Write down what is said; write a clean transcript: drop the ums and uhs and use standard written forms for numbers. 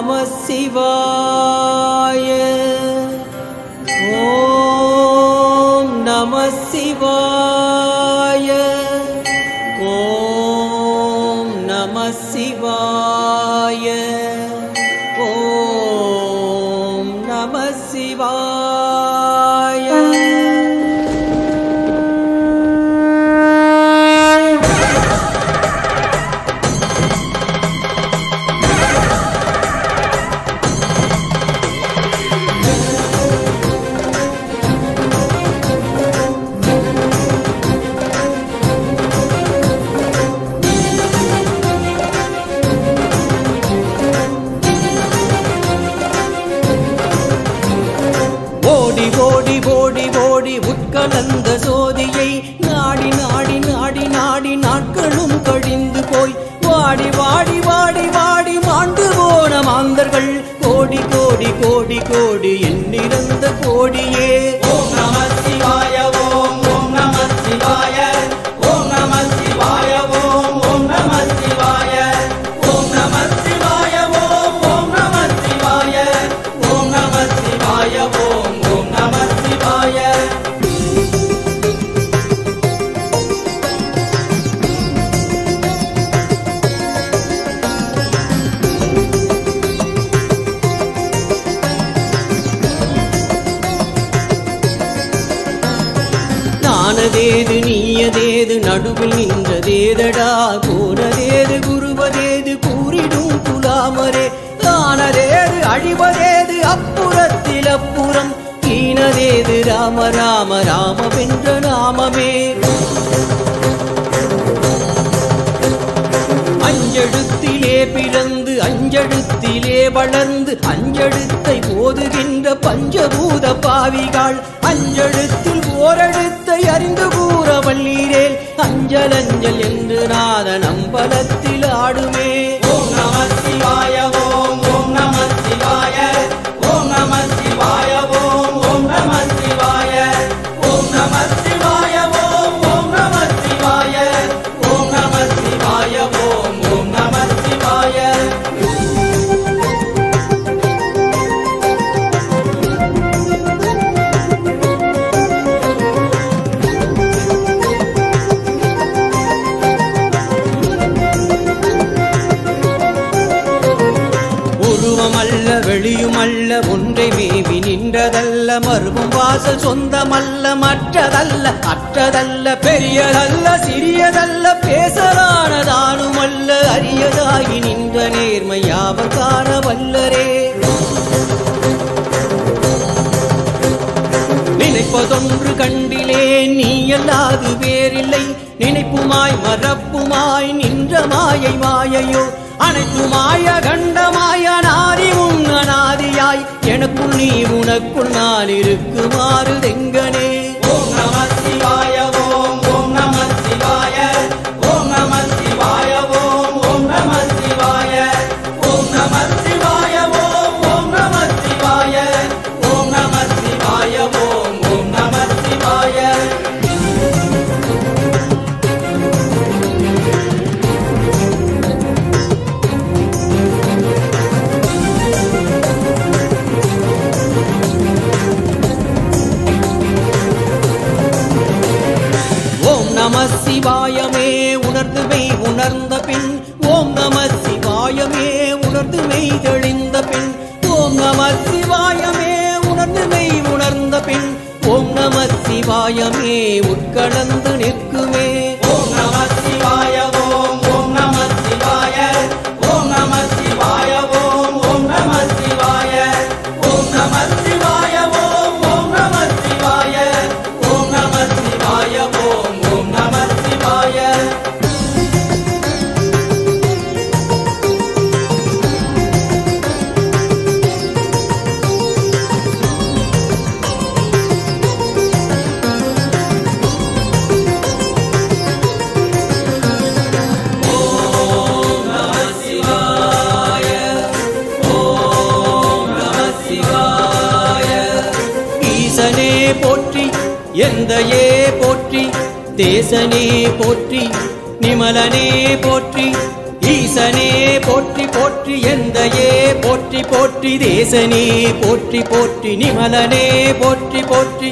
நமः சிவாய. ஓம் நமः சிவாய. ஓம் நமः சிவாய. ஓம் நமः சிவாய. ஓடி உட்கலந்த சோதியை நாடி நாடி நாடி நாடி நாட்களும் கழிந்து போய் வாடி வாடி வாடி வாடி மாண்டு போன மாந்தர்கள் கோடி கோடி கோடி கோடி எண்ணிறந்த கோடியே. ஓம் நமः சிவாய. ஓம் ஓம் நமः சிவாய. ஓம் நமः சிவாய. ஓம் ஓம் நமः சிவாய. ஓம் நமः சிவாய. ஓம் ஓம் நமः சிவாய. ஓம் நமः சிவாய. ஓம் ஓம் நமः சிவாய. நானதேது நீயதேது நடுவில் நின்றதேதடா கோரதேது குருவதேது கூறிடும் குலாமரே தானதேது அழிவதேது அப்புறத்தில் அப்புறம் கீனதேது ராம ராம ராம வென்ற நாமமே. அஞ்செழுத்திலே பிறந்து அஞ்செழுத்திலே வளர்ந்து அஞ்செழுத்தை போதுகின்ற பஞ்சபூத பாவிகள் அஞ்செழுத்தில் ஓரெழுத்தை அறிந்து கூற வல்லீரேல் அஞ்சல் அஞ்சல் என்று நாதன் அம்பலத்தில் ஆடுமே. ஓம் நமः சிவாய. ஓம் ஓம் நமः சிவாய. ஓம் நமः சிவாய. ஓம் ஓம் நமः சிவாய. ஓம் நமः சிவாய. ஓம் ஓம் நமः சிவாய. ஓம் நமः சிவாய. ஓம் ஓம் நமः சிவாய. உருவமல்ல வெளியுமல்ல ஒன்றை மேவி நின்றதல்ல மருவும் வாசல் சொந்தமல்ல மற்றதல்ல அற்றதல்ல பெரியதல்ல சிறியதல்ல பேசலானதானுமல்ல அரியதாகி நின்ற நேர்மையாவர் காண வல்லரே. நினைப்பதொன்று கண்டிலே நீ அல்லாது வேறில்லை நினைப்புமாய் மறப்புமாய் நின்ற மாயை மாயையோ அனைத்துமாய கண்டமாய நாதி உன் அநாதியாய் எனக்குள் நீ உனக்குள் நான் இருக்குமாறு தெங்கனே. ஓம் நமः சிவாய. ஓம் ஓம் நமः சிவாய. ஓம் நமः சிவாய. ஓம் ஓம் நமः சிவாய. ஓம் நமः சிவாய. ஓம் ஓம் நமः சிவாய. ஓம் நமः சிவாய. ஓம் ஓம் நமः சிவாய. நமः சிவாயமே உணர்ந்து மெய் உணர்ந்த பின் ஓம் நமः சிவாயமே உணர்ந்து மெய் தெளிந்த பின் ஓம் நமः சிவாயமே உணர்ந்து மெய் உணர்ந்த பின் ஓம் நமः சிவாயமே உட்கலந்து நிற்குமே. ஓம் நமः சிவாய. ஓம் ஓம் நமः சிவாய. ஓம் நமः சிவாய. ஓம் ஓம் நமः சிவாய. ஓம் நமः சிவாய. ஓம் ஓம் நமः சிவாய. ஓம் நமः சிவாய. ஓம் ஓம் நமः சிவாய. போற்றி எந்தையே போற்றி தேசனே போற்றி நிமலனே போற்றி ஈசனே போற்றி போற்றி எந்தையே போற்றி போற்றி தேசனே போற்றி போற்றி நிமலனே போற்றி போற்றி